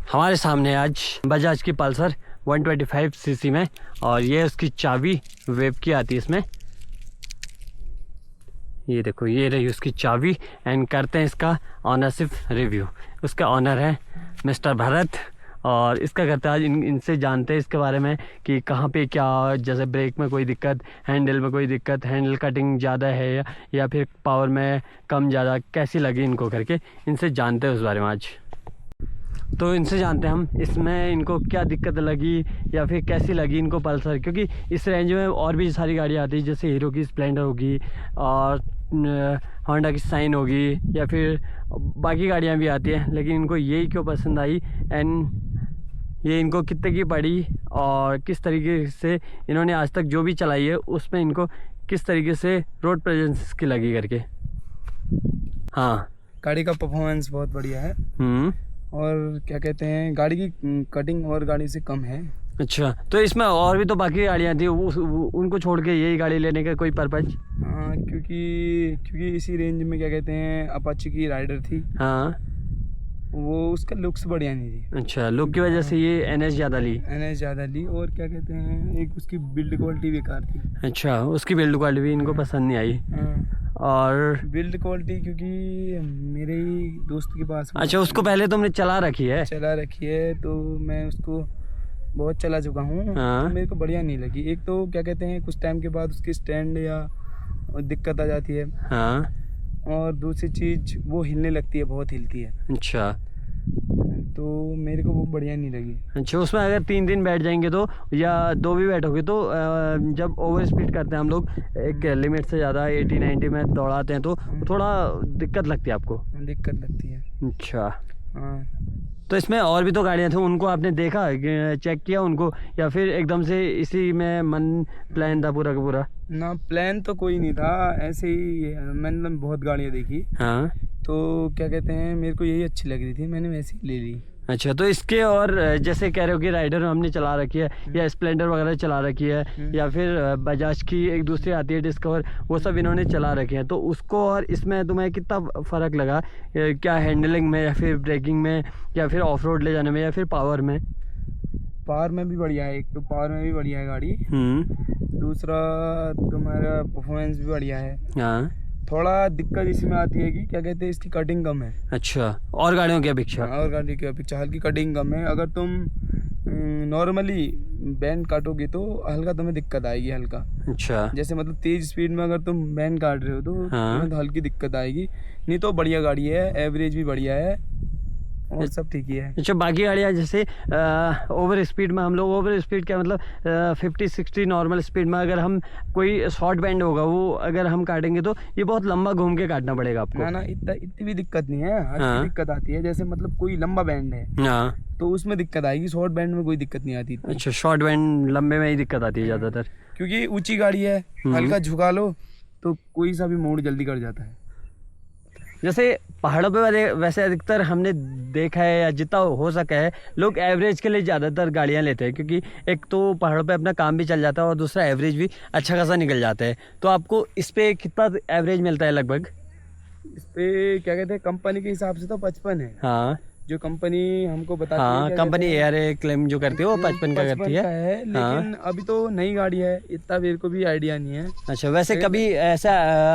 हमारे सामने आज बजाज की पल्सर 125 सीसी में, और ये उसकी चाबी वेब की आती है इसमें। ये देखो, ये रही उसकी चाबी। एंड करते हैं इसका ऑनरशिप रिव्यू। उसका ऑनर है मिस्टर भरत, और इसका करते हैं आज इनसे जानते हैं इसके बारे में कि कहाँ पे क्या, जैसे ब्रेक में कोई दिक्कत, हैंडल में कोई दिक्कत, हैंडल कटिंग ज़्यादा है या फिर पावर में कम ज़्यादा कैसी लगी इनको करके, इनसे जानते हैं उस बारे में आज। तो इनसे जानते हैं हम इसमें इनको क्या दिक्कत लगी या फिर कैसी लगी इनको पल्सर, क्योंकि इस रेंज में और भी सारी गाड़ी आती है, जैसे हीरो की स्प्लेंडर होगी और होंडा की साइन होगी या फिर बाकी गाड़ियां भी आती हैं, लेकिन इनको यही क्यों पसंद आई एंड ये इनको कितने की पड़ी और किस तरीके से इन्होंने आज तक जो भी चलाई है उसमें इनको किस तरीके से रोड प्रेजेंस की लगी करके। हाँ, गाड़ी का परफॉर्मेंस बहुत बढ़िया है और क्या कहते हैं, गाड़ी की कटिंग और गाड़ी से कम है। अच्छा, तो इसमें और भी तो बाकी गाड़ियाँ थी, उनको छोड़ के यही गाड़ी लेने का कोई पर्पज? हाँ, क्योंकि इसी रेंज में क्या कहते हैं अपाची की राइडर थी। हाँ, वो उसका लुक्स बढ़िया नहीं थी। अच्छा, लुक की वजह से ये एनएस ज़्यादा ली। और क्या कहते हैं, एक उसकी बिल्ड क्वालिटी बेकार थी। अच्छा, उसकी बिल्ड क्वालिटी भी इनको पसंद नहीं आई। हाँ, और बिल्ड क्वालिटी क्योंकि मेरे ही दोस्त के पास। अच्छा, उसको पहले तुमने चला रखी है? तो मैं उसको बहुत चला चुका हूँ। हाँ। तो मेरे को बढ़िया नहीं लगी। एक तो क्या कहते हैं कुछ टाइम के बाद उसकी स्टैंड या दिक्कत आ जाती है। हाँ, और दूसरी चीज़ वो हिलने लगती है, बहुत हिलती है। अच्छा, तो मेरे को वो बढ़िया नहीं लगी। अच्छा, उसमें अगर 3 दिन बैठ जाएंगे तो, या 2 भी बैठोगे तो जब ओवर स्पीड करते हैं हम लोग, एक लिमिट से ज़्यादा 80-90 में दौड़ाते हैं तो थोड़ा दिक्कत लगती है आपको? दिक्कत लगती है। अच्छा, हाँ। तो इसमें और भी तो गाड़ियाँ थी, उनको आपने देखा, चेक किया उनको, या फिर एकदम से इसी में मन प्लान था पूरा का पूरा? ना, प्लान तो कोई नहीं था, ऐसे ही मैंने बहुत गाड़ियाँ देखी। हाँ, तो क्या कहते हैं मेरे को यही अच्छी लग रही थी, मैंने वैसे ही ले ली। अच्छा, तो इसके और जैसे कह रहे हो कि राइडर हमने चला रखी है या स्प्लेंडर वगैरह चला रखी है, या फिर बजाज की एक दूसरी आती है डिस्कवर, वो सब इन्होंने चला रखे हैं, तो उसको और इसमें तुम्हें कितना फ़र्क लगा? क्या हैंडलिंग में या फिर ब्रेकिंग में या फिर ऑफ रोड ले जाने में या फिर पावर में? पावर में भी बढ़िया है, एक तो पावर में भी बढ़िया है गाड़ी। दूसरा तुम्हारा परफॉर्मेंस भी बढ़िया है। हाँ, थोड़ा दिक्कत इसमें आती है कि क्या कहते हैं इसकी कटिंग कम है। अच्छा, और गाड़ियों की अपेक्षा? और गाड़ी की अपेक्षा हल्की कटिंग कम है। अगर तुम नॉर्मली बैंड काटोगे तो हल्का तुम्हें दिक्कत आएगी, हल्का। अच्छा, जैसे मतलब तेज स्पीड में अगर तुम बैंड काट रहे हो तो तुम्हें तो हल्की दिक्कत आएगी, नहीं तो बढ़िया गाड़ी है, एवरेज भी बढ़िया है और सब ठीक ही है। अच्छा, बाकी गाड़ियाँ जैसे ओवर स्पीड में, हम लोग ओवर स्पीड क्या मतलब 50-60 नॉर्मल स्पीड में अगर हम कोई शॉर्ट बैंड होगा वो अगर हम काटेंगे तो ये बहुत लंबा घूम के काटना पड़ेगा आपको? ना, इतनी भी दिक्कत नहीं है। हल्की दिक्कत आती है, जैसे मतलब कोई लंबा बैंड है हाँ, तो उसमें दिक्कत आएगी, शॉर्ट बैंड में कोई दिक्कत नहीं आती। अच्छा, शॉर्ट बैंड लंबे में ही दिक्कत आती है ज़्यादातर, क्योंकि ऊंची गाड़ी है, हल्का झुका लो तो कोई सा भी मोड़ जल्दी कर जाता है। जैसे पहाड़ों पे वैसे अधिकतर हमने देखा है, या जितना हो सका है, लोग एवरेज के लिए ज़्यादातर गाड़ियां लेते हैं, क्योंकि एक तो पहाड़ों पे अपना काम भी चल जाता है और दूसरा एवरेज भी अच्छा खासा निकल जाता है। तो आपको इस पे कितना एवरेज मिलता है लगभग? इस पे क्या कहते हैं कंपनी के हिसाब से तो 55 है। हाँ, जो कंपनी हमको बताती है। हाँ, कंपनी ARA क्लेम जो करती है वो 55 का करती है। लेकिन अभी तो नई गाड़ी है, इतना मेरे को भी आइडिया नहीं है। अच्छा, वैसे कभी ऐसा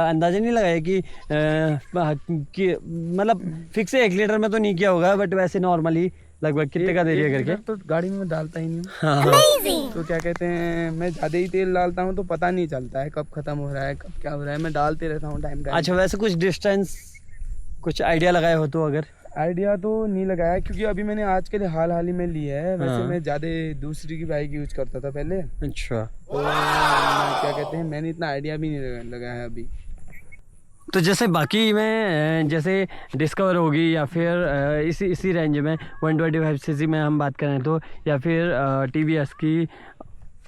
अंदाजा नहीं लगाया कि मतलब फिक्स 1 लीटर में तो नहीं किया होगा, बट वैसे नॉर्मली लगभग कितने का दे दिया करके? तो गाड़ी में मैं डालता ही नहीं हूँ। हाँ, तो क्या कहते हैं मैं ज़्यादा ही तेल डालता हूँ तो पता नहीं चलता है कब खत्म हो रहा है, कब क्या हो रहा है, मैं डालते रहता हूँ टाइम। अच्छा, वैसे कुछ डिस्टेंस, कुछ आइडिया लगाया हो तो? अगर आइडिया तो नहीं लगाया, क्योंकि अभी मैंने आज के लिए हाल ही में लिया है। वैसे मैं ज़्यादा दूसरी की बाइक यूज करता था पहले। अच्छा, तो क्या कहते हैं मैंने इतना आइडिया भी नहीं लगाया अभी। तो जैसे बाकी में जैसे डिस्कवर होगी या फिर इसी रेंज में 125 सीसी में हम बात करें तो, या फिर TVS की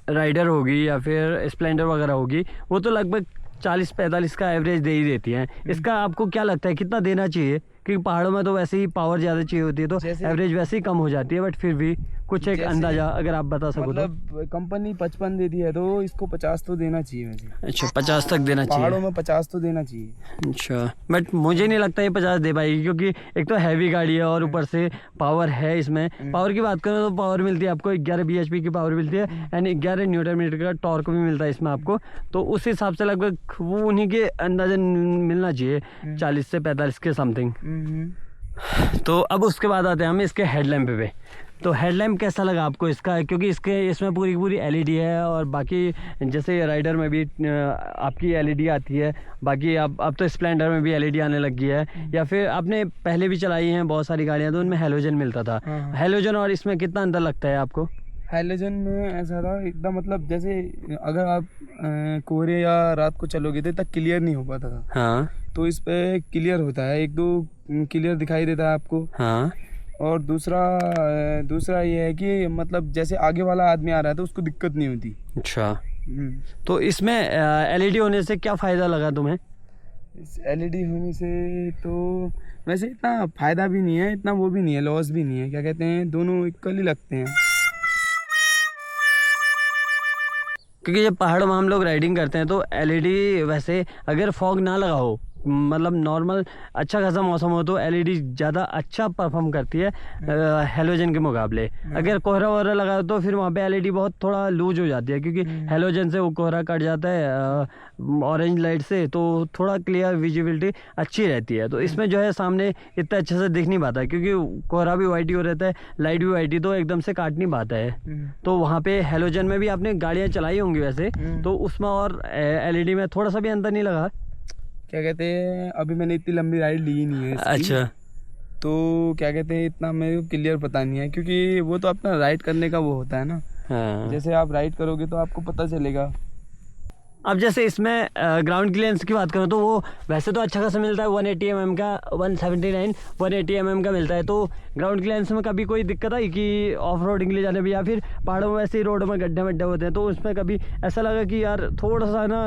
राइडर होगी या फिर स्प्लेंडर वगैरह होगी, वो तो लगभग 40-45 का एवरेज दे ही देती हैं। इसका आपको क्या लगता है कितना देना चाहिए? क्योंकि पहाड़ों में तो वैसे ही पावर ज़्यादा चाहिए होती है तो एवरेज वैसे ही कम हो जाती है, बट फिर भी कुछ एक अंदाजा अगर आप बता सको तो। मतलब कंपनी 55 देती है तो इसको 50 तो देना चाहिए वैसे। अच्छा 50 तक देना चाहिए। पहाड़ों में 50 तो देना चाहिए। अच्छा बट मुझे नहीं लगता ये 50 दे पाएगी, क्योंकि एक तो हैवी गाड़ी है और ऊपर से पावर है इसमें। पावर की बात करें तो पावर मिलती है आपको 11 bhp की पावर मिलती है एंड 11 न्यूटन मीटर का टॉर्क भी मिलता है इसमें आपको। तो उस हिसाब से लगभग वो उन्हीं के अंदाजा मिलना चाहिए 40 से 45 के समथिंग। तो अब उसके बाद आते हैं हम इसके हेडलैम्प पे। तो हेडलैम्प कैसा लगा आपको इसका, क्योंकि इसमें पूरी पूरी एलईडी है और बाकी जैसे राइडर में भी आपकी एलईडी आती है, बाकी अब तो स्प्लेंडर में भी एलईडी आने लग गई है, या फिर आपने पहले भी चलाई हैं बहुत सारी गाड़ियाँ तो उनमें हेलोजन मिलता था। हेलोजन और इसमें कितना अंतर लगता है आपको? हेलोजन में ऐसा था एकदम, मतलब जैसे अगर आप कोहरे या रात को चलोगे तो तक क्लियर नहीं हो पाता था। हाँ तो इस पे क्लियर होता है, एक दो क्लियर दिखाई देता है आपको। हाँ। और दूसरा ये है कि मतलब जैसे आगे वाला आदमी आ रहा है तो उसको दिक्कत नहीं होती। अच्छा तो इसमें एलईडी होने से क्या फ़ायदा लगा तुम्हें? इस एलईडी होने से तो वैसे इतना फ़ायदा भी नहीं है, इतना वो भी नहीं है, लॉस भी नहीं है, क्या कहते हैं, दोनों इक्वल ही लगते हैं। क्योंकि जब पहाड़ों में हम लोग राइडिंग करते हैं तो एलईडी वैसे अगर फॉग ना लगा हो, मतलब नॉर्मल अच्छा खासा मौसम हो तो एलईडी ज़्यादा अच्छा परफॉर्म करती है हेलोजन के मुकाबले। अगर कोहरा वोहरा लगा हो तो फिर वहाँ पे एलईडी बहुत थोड़ा लूज हो जाती है, क्योंकि हेलोजन से वो कोहरा कट जाता है ऑरेंज लाइट से, तो थोड़ा क्लियर विजिबिलिटी अच्छी रहती है। तो इसमें जो है सामने इतना अच्छे से दिख नहीं पाता, क्योंकि कोहरा भी वाइट ही हो रहता है, लाइट भी वाइट ही, तो एकदम से काट नहीं पाता है। तो वहाँ पे हेलोजन में भी आपने गाड़ियाँ चलाई होंगी वैसे, तो उसमें और एलईडी में थोड़ा सा भी अंतर नहीं लगा? क्या कहते हैं, अभी मैंने इतनी लंबी राइड ली नहीं है इसकी। अच्छा। तो क्या कहते हैं, इतना मेरे को क्लियर पता नहीं है, क्योंकि वो तो अपना राइड करने का वो होता है ना। हाँ। जैसे आप राइड करोगे तो आपको पता चलेगा। अब जैसे इसमें ग्राउंड क्लियरेंस की बात करूँ तो वो वैसे तो अच्छा खासा मिलता है 180 mm का, 179 180 mm का मिलता है। तो ग्राउंड क्लियरेंस में कभी कोई दिक्कत आई कि ऑफ रोडिंग ले जाने में, या फिर पहाड़ों में वैसे ही रोड में गड्ढे वड्ढे होते हैं तो उसमें कभी ऐसा लगा कि यार थोड़ा सा ना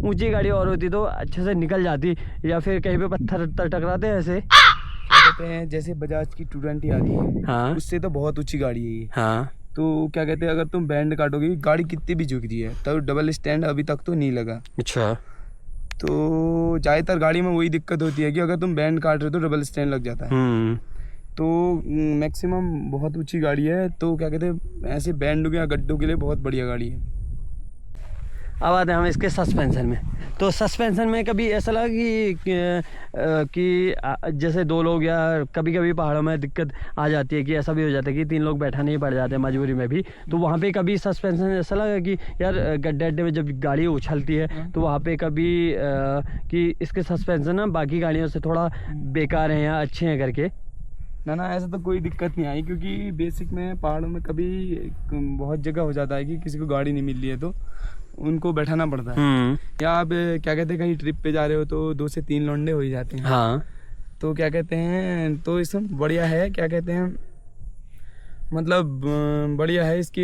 ऊंची गाड़ी और होती तो अच्छे से निकल जाती, या फिर कहीं पे पत्थर टकराते हैं ऐसे? क्या कहते हैं, जैसे बजाज की 220 आती है, हाँ उससे तो बहुत ऊंची गाड़ी है ये। हाँ। तो क्या कहते हैं, अगर तुम बैंड काटोगे, गाड़ी कितनी भी झुकती है, तो डबल स्टैंड अभी तक तो नहीं लगा। अच्छा। तो ज़्यादातर गाड़ी में वही दिक्कत होती है कि अगर तुम बैंड काट रहे हो तो डबल स्टैंड लग जाता है। तो मैक्सिमम बहुत ऊंची गाड़ी है, तो क्या कहते हैं, ऐसे बैंड या गड्ढों के लिए बहुत बढ़िया गाड़ी है। अब आते हैं हम इसके सस्पेंशन में। तो सस्पेंशन में कभी ऐसा लगा कि जैसे दो लोग या कभी कभी पहाड़ों में दिक्कत आ जाती है कि ऐसा भी हो जाता है कि 3 लोग बैठाने ही पड़ जाते हैं मजबूरी में भी, तो वहाँ पे कभी सस्पेंशन ऐसा लगा कि यार गड्ढे अड्डे में जब गाड़ी उछलती है तो वहाँ पे कभी कि इसके सस्पेंशन ना बाकी गाड़ियों से थोड़ा बेकार हैं या अच्छे हैं करके? ना ऐसा तो कोई दिक्कत नहीं आई, क्योंकि बेसिक में पहाड़ों में कभी बहुत जगह हो जाता है कि किसी को गाड़ी नहीं मिल रही है तो उनको बैठाना पड़ता है। या आप क्या कहते हैं, कहीं ट्रिप पे जा रहे हो तो 2 से 3 लौंडे हो ही जाते हैं। हाँ। तो क्या कहते हैं, तो इसमें बढ़िया है, क्या कहते हैं, मतलब बढ़िया है इसकी,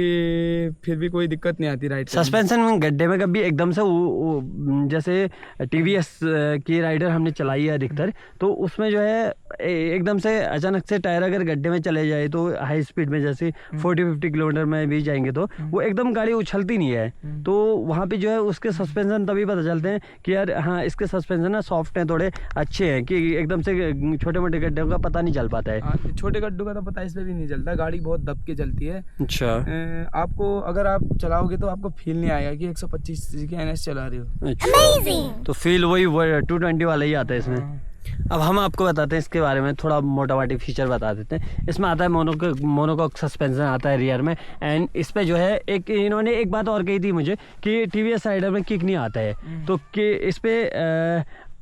फिर भी कोई दिक्कत नहीं आती राइड। सस्पेंशन में गड्ढे में कभी एकदम से जैसे टीवीएस की राइडर हमने चलाई है अधिकतर, तो उसमें जो है एकदम से अचानक से टायर अगर गड्ढे में चले जाए तो हाई स्पीड में जैसे 40-50 किलोमीटर में भी जाएंगे तो वो एकदम गाड़ी उछलती नहीं है। तो वहाँ पे जो है उसके सस्पेंशन तभी पता चलते हैं कि यार हाँ इसके सस्पेंशन ना सॉफ्ट हैं, थोड़े अच्छे हैं, कि एकदम से छोटे मोटे गड्ढों का पता नहीं चल पाता है। छोटे गड्ढों का तो पता इसलिए भी नहीं चलता, गाड़ी बहुत दब के चलती है। अच्छा। आपको अगर आप चलाओगे तो आपको फील नहीं आएगा कि 125 सीसी की NS चला रहे हो। अच्छा। तो फील वही 220 वाला ही आता है इसमें। अब हम आपको बताते हैं इसके बारे में, थोड़ा मोटा माटी फीचर बता देते हैं। इसमें आता है मोनोकॉक सस्पेंशन आता है रियर में, एंड इस पे जो है इन्होंने एक बात और कही थी मुझे कि टीवीएस राइडर में किक नहीं आता है, तो कि इस पे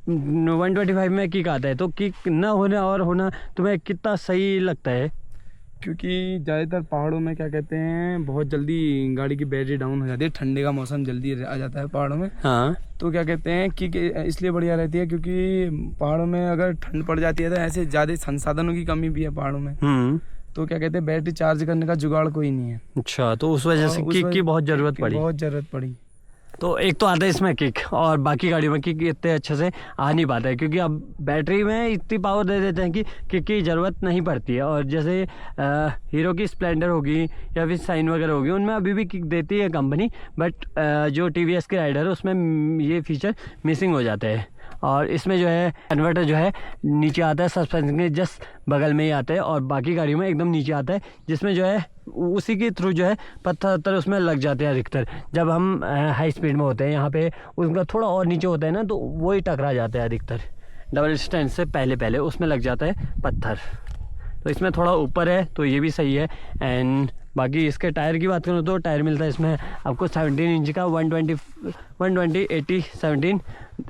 125 में किक आता है। तो किक ना होना और होना तुम्हें कितना सही लगता है? क्योंकि ज़्यादातर पहाड़ों में क्या कहते हैं, बहुत जल्दी गाड़ी की बैटरी डाउन हो जाती है, ठंडे का मौसम जल्दी आ जाता है पहाड़ों में। हाँ। तो क्या कहते हैं कि इसलिए बढ़िया रहती है, क्योंकि पहाड़ों में अगर ठंड पड़ जाती है तो ऐसे ज़्यादा संसाधनों की कमी भी है पहाड़ों में। तो क्या कहते हैं, बैटरी चार्ज करने का जुगाड़ कोई नहीं है। अच्छा। तो उस वजह से किक की बहुत ज़रूरत पड़ी। बहुत ज़रूरत पड़ी। तो एक तो आता है इसमें किक, और बाकी गाड़ियों में किक इतने अच्छे से आ नहीं पाता है, क्योंकि अब बैटरी में इतनी पावर दे देते हैं कि किक की ज़रूरत नहीं पड़ती है। और जैसे हीरो की स्प्लेंडर होगी या फिर साइन वगैरह होगी, उनमें अभी भी किक देती है कंपनी, बट जो TVS के राइडर है उसमें ये फीचर मिसिंग हो जाते हैं। और इसमें जो है कन्वर्टर जो है नीचे आता है, सस्पेंशन के जस्ट बगल में ही आता है, और बाकी गाड़ियों में एकदम नीचे आता है, जिसमें जो है उसी के थ्रू जो है पत्थर उसमें लग जाते हैं अधिकतर। जब हम हाई स्पीड में होते हैं, यहाँ पे उसका थोड़ा और नीचे होता है ना, तो वही टकरा जाता है अधिकतर। डबल स्टैंड से पहले उसमें लग जाता है पत्थर। तो इसमें थोड़ा ऊपर है तो ये भी सही है। एंड बाकी इसके टायर की बात करूँ तो टायर मिलता है इसमें आपको 17 इंच का, 120 80 17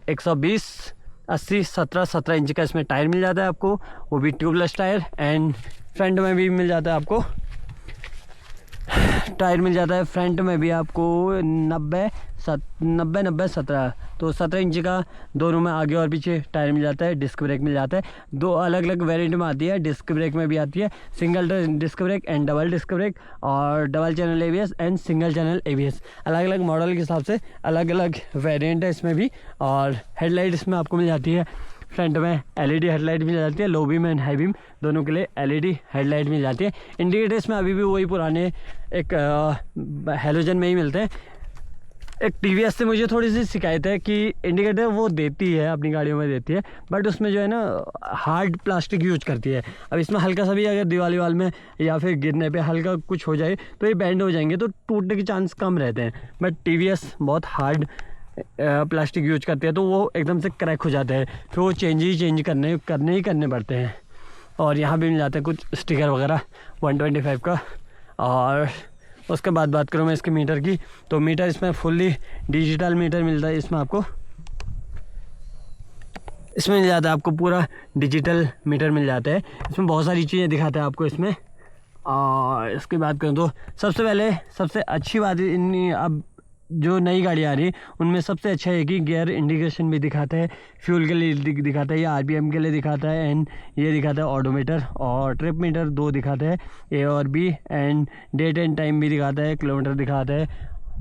120 80 17 इंच का इसमें टायर मिल जाता है आपको, वो भी ट्यूबलेस टायर। एंड फ्रंट में भी मिल जाता है आपको टायर मिल जाता है, फ्रंट में भी आपको 90 17, तो 17 इंच का दोनों में आगे और पीछे टायर मिल जाता है। डिस्क ब्रेक मिल जाता है, दो अलग अलग वेरिएंट में आती है। डिस्क ब्रेक में भी आती है single disc brake and double disc brake, और double channel ABS and single channel ABS। अलग अलग मॉडल के हिसाब से अलग अलग वेरिएंट है इसमें भी। और हेडलाइट इसमें आपको मिल जाती है, फ्रंट में LED हेडलाइट मिल जाती है, low beam and high beam दोनों के लिए LED हेडलाइट मिल जाती है। इंडिकेटर्स में अभी भी वही पुराने एक हेलोजन में ही मिलते हैं। एक TVS से मुझे थोड़ी सी शिकायत है कि इंडिकेटर वो देती है, अपनी गाड़ियों में देती है, बट उसमें जो है ना हार्ड प्लास्टिक यूज करती है। अब इसमें हल्का सा भी अगर दीवार वाल में या फिर गिरने पे हल्का कुछ हो जाए तो ये बैंड हो जाएंगे, तो टूटने के चांस कम रहते हैं। बट TVS बहुत हार्ड प्लास्टिक यूज करते हैं, तो वो एकदम से क्रैक हो जाते हैं, फिर वो चेंज करने पड़ते हैं। और यहाँ भी मिल जाते हैं कुछ स्टिकर वगैरह 125 का। और उसके बाद बात करूँ मैं इसके मीटर की, तो मीटर इसमें फुल्ली डिजिटल मीटर मिलता है। इसमें आपको इसमें मिल जाता है आपको पूरा डिजिटल मीटर मिल जाता है। इसमें बहुत सारी चीज़ें दिखाता है आपको इसमें। और इसकी बात करूँ तो सबसे अच्छी बात अब जो नई गाड़ी आ रही है उनमें सबसे अच्छा है कि गियर इंडिकेशन भी दिखाता है, फ्यूल के लिए दिखाता है, या RPM के लिए दिखाता है, एंड ये दिखाता है ऑडोमीटर और ट्रिप मीटर, दो दिखाता है A और B, and date and time भी दिखाता है, किलोमीटर दिखाता है।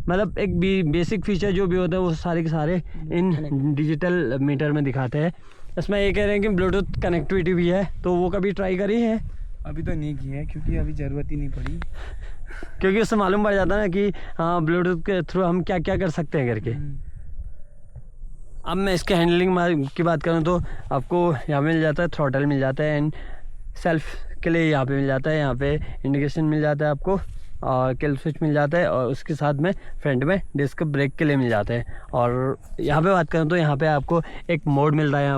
मतलब एक बेसिक फीचर जो भी होता है वो सारे के सारे इन डिजिटल मीटर में दिखाते हैं। इसमें ये कह रहे हैं कि ब्लूटूथ कनेक्टिविटी भी है, तो वो कभी ट्राई करी है? अभी तो नहीं की है, क्योंकि अभी ज़रूरत ही नहीं पड़ी, क्योंकि उससे मालूम पड़ जाता है ना कि हाँ ब्लूटूथ के थ्रू हम क्या क्या कर सकते हैं करके। अब मैं इसके हैंडलिंग की बात करूँ तो आपको यहाँ मिल जाता है थ्रॉटल मिल जाता है, एंड सेल्फ के लिए यहाँ पे मिल जाता है, यहाँ पे इंडिकेशन मिल जाता है आपको, और किल स्विच मिल जाता है, और उसके साथ में फ्रंट में डिस्क ब्रेक के लिए मिल जाता है। और यहाँ पे बात करूँ तो यहाँ पे आपको एक मोड मिल रहा है,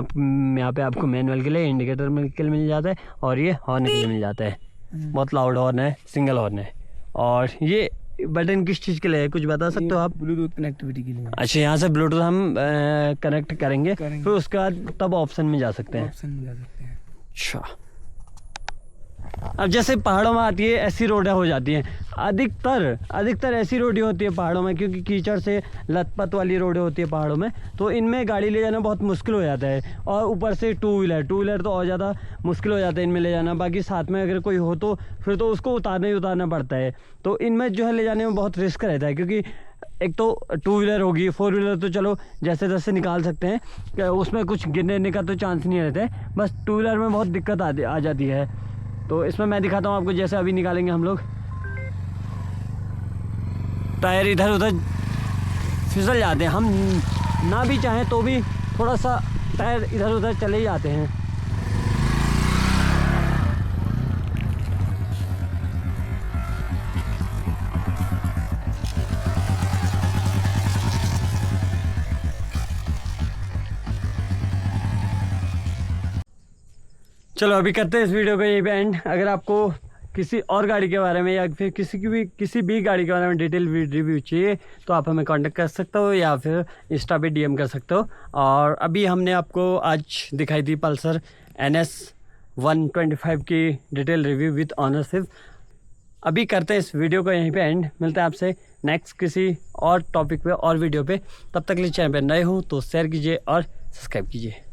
यहाँ पे आपको मैनुअल के लिए, इंडिकेटर के लिए मिल जाता है, और ये हॉर्न के लिए मिल जाता है। बहुत लाउड हॉर्न है, सिंगल हॉर्न है। और ये बटन किस चीज़ के लिए है, कुछ बता सकते हो आप? ब्लूटूथ कनेक्टिविटी के लिए। अच्छा, यहाँ से ब्लूटूथ हम कनेक्ट करेंगे, फिर उसके बाद तब ऑप्शन में जा सकते हैं। अच्छा, अब जैसे पहाड़ों में आती है ऐसी रोडें हो जाती हैं, अधिकतर ऐसी रोडें होती है पहाड़ों में, क्योंकि कीचड़ से लथपथ वाली रोडें होती है पहाड़ों में, तो इनमें गाड़ी ले जाना बहुत मुश्किल हो जाता है। और ऊपर से टू व्हीलर तो और ज़्यादा मुश्किल हो जाता है इनमें ले जाना। बाकी साथ में अगर कोई हो तो फिर तो उसको उतारना पड़ता है। तो इनमें जो है ले जाने में बहुत रिस्क रहता है, क्योंकि एक तो 2 व्हीलर होगी, 4 व्हीलर तो चलो जैसे तैसे निकाल सकते हैं, उसमें कुछ गिरने का तो चांस नहीं रहता है। बस 2 व्हीलर में बहुत दिक्कत आ जाती है। तो इसमें मैं दिखाता हूँ आपको, जैसे अभी निकालेंगे हम लोग, टायर इधर उधर फिसल जाते हैं, हम ना भी चाहें तो भी थोड़ा सा टायर इधर उधर चले ही जाते हैं। चलो अभी करते हैं इस वीडियो को यहीं पे एंड। अगर आपको किसी और गाड़ी के बारे में या फिर किसी भी गाड़ी के बारे में डिटेल रिव्यू चाहिए तो आप हमें कांटेक्ट कर सकते हो, या फिर इंस्टा पे DM कर सकते हो। और अभी हमने आपको आज दिखाई थी पल्सर NS 125 की डिटेल रिव्यू विद ऑनरशिप। अभी करते हैं इस वीडियो को यहीं पे एंड। मिलते हैं आपसे नेक्स्ट किसी और टॉपिक पे और वीडियो पे। तब तक के लिए चैनल पे नए हो तो शेयर कीजिए और सब्सक्राइब कीजिए।